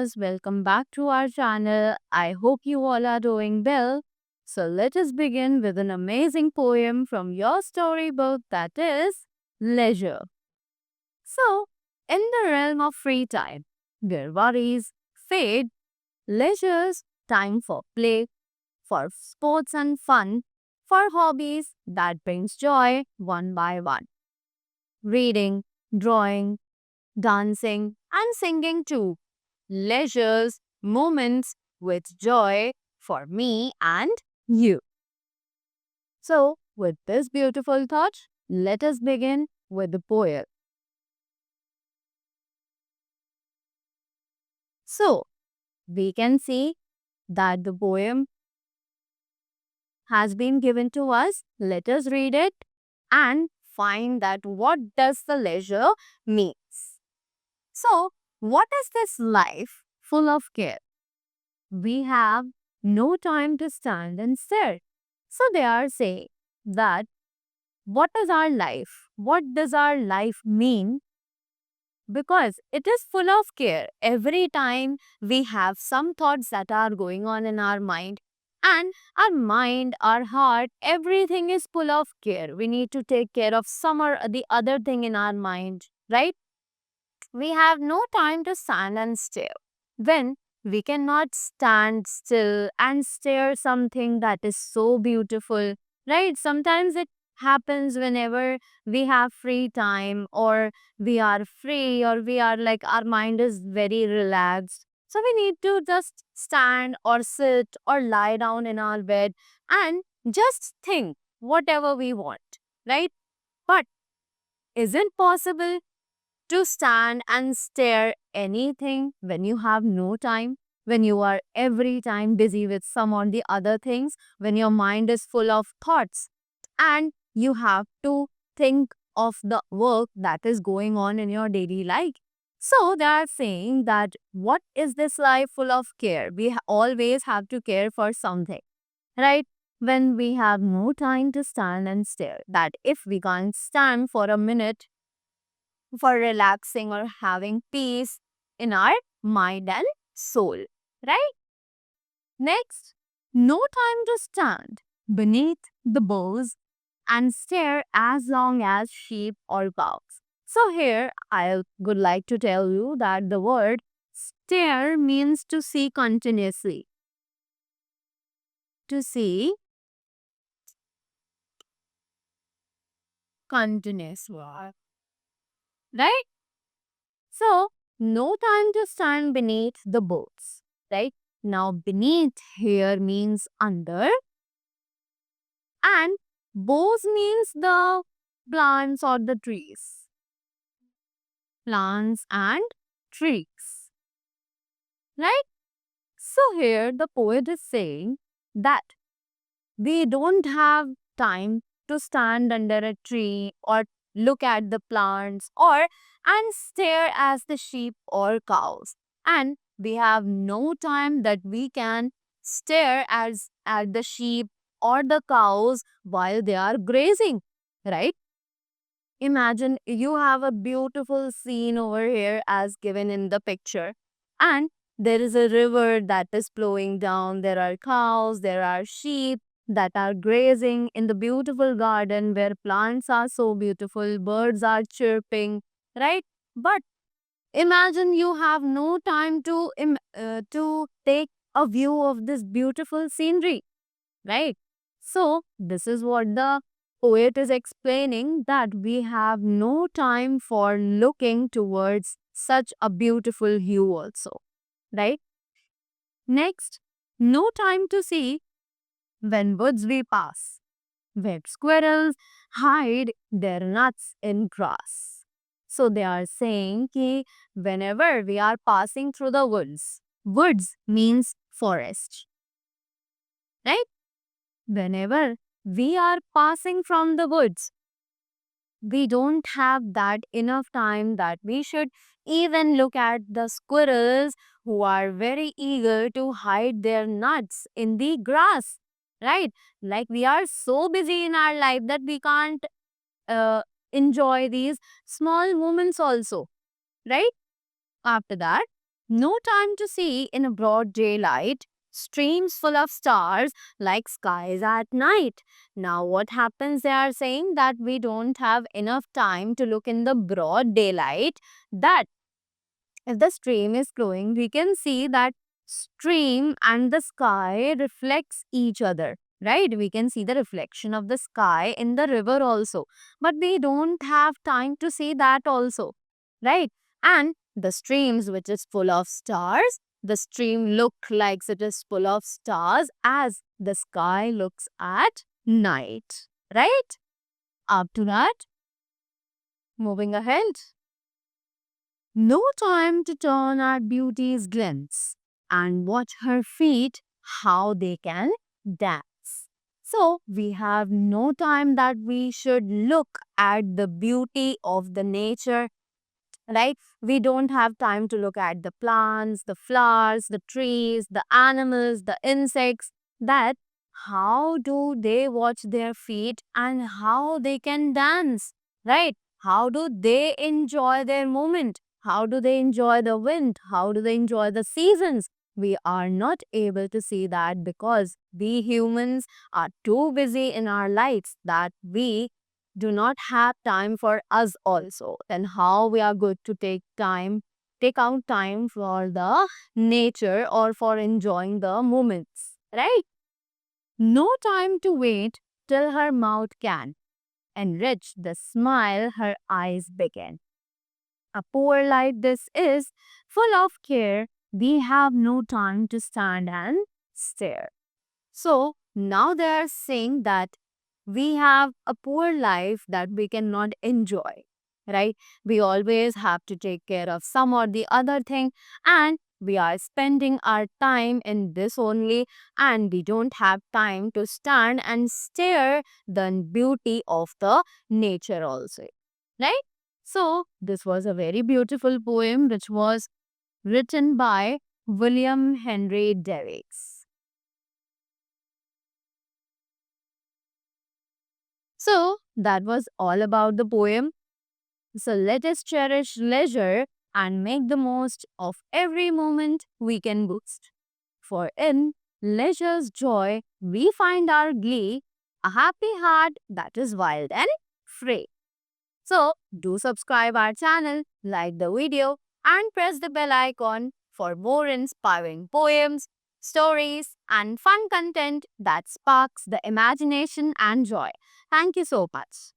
listeners, welcome back to our channel. I hope you all are doing well. So, let us begin with an amazing poem from your storybook that is Leisure. So, in the realm of free time, where worries fade, leisure's time for play, for sports and fun, for hobbies that brings joy one by one. Reading, drawing, dancing, and singing too. Leisure's moments with joy for me and you. So, with this beautiful thought, let us begin with the poem. So, we can see that the poem has been given to us. Let us read it and find that what does the leisure means. So, what is this life full of care? We have no time to stand and stare. So they are saying that what is our life? What does our life mean? Because it is full of care. Every time we have some thoughts that are going on in our mind, our heart, everything is full of care. We need to take care of some or the other thing in our mind, right? We have no time to stand and stare. When we cannot stand still and stare something that is so beautiful, right? Sometimes it happens whenever we have free time or we are free or we are like our mind is very relaxed. So we need to just stand or sit or lie down in our bed and just think whatever we want, right? But is it possible to stand and stare anything when you have no time, when you are every time busy with some or the other things, when your mind is full of thoughts and you have to think of the work that is going on in your daily life. So they are saying that what is this life full of care? We always have to care for something, right? When we have no time to stand and stare, that if we can't stand for a minute for relaxing or having peace in our mind and soul, right? Next, no time to stand beneath the boughs and stare as long as sheep or cows. So here I would like to tell you that the word stare means to see continuously. To see continuously, right? So, no time to stand beneath the boats, right? Now, beneath here means under, and boughs means the plants or the trees. Plants and trees, right? So, here the poet is saying that we don't have time to stand under a tree or look at the plants or and stare as the sheep or cows, and we have no time that we can stare as at the sheep or the cows while they are grazing, right? Imagine you have a beautiful scene over here as given in the picture, and there is a river that is flowing down. There are cows, there are sheep that are grazing in the beautiful garden where plants are so beautiful, birds are chirping, right? But imagine you have no time to take a view of this beautiful scenery, right? So, this is what the poet is explaining, that we have no time for looking towards such a beautiful hue, also, right? Next, no time to see when woods we pass, where squirrels hide their nuts in grass. So, they are saying that whenever we are passing through the woods means forest, right? Whenever we are passing from the woods, we don't have that enough time that we should even look at the squirrels who are very eager to hide their nuts in the grass, right? Like we are so busy in our life that we can't uh, enjoy these small moments also, right? After that, No time to see in a broad daylight, streams full of stars like skies at night. Now, what happens? They are saying that we don't have enough time to look in the broad daylight. That if the stream is flowing, we can see that stream and the sky reflects each other. Right? We can see the reflection of the sky in the river also. But we don't have time to see that also. Right? And the streams which is full of stars, the stream look like it is full of stars as the sky looks at night. Right? Up to that, moving ahead. No time to turn at beauty's glance and watch her feet how they can dance. So, we have no time that we should look at the beauty of the nature, right? We don't have time to look at the plants, the flowers, the trees, the animals, the insects. That how do they watch their feet and how they can dance, right? How do they enjoy their moment? How do they enjoy the wind? How do they enjoy the seasons? We are not able to see that because we humans are too busy in our lives that we do not have time for us also, then how we are going to take out time for the nature or for enjoying the moments, right? No time to wait till her mouth can enrich the smile her eyes began. A poor life this is, full of care, we have no time to stand and stare. So now they are saying that we have a poor life that we cannot enjoy, right? We always have to take care of some or the other thing, and we are spending our time in this only, and we don't have time to stand and stare the beauty of the nature also, right? So this was a very beautiful poem which was written by William Henry Derricks. So that was all about the poem. So let us cherish leisure and make the most of every moment we can boost. For in leisure's joy, we find our glee, a happy heart that is wild and free. So do subscribe our channel, like the video and press the bell icon for more inspiring poems, stories and fun content that sparks the imagination and joy. Thank you so much.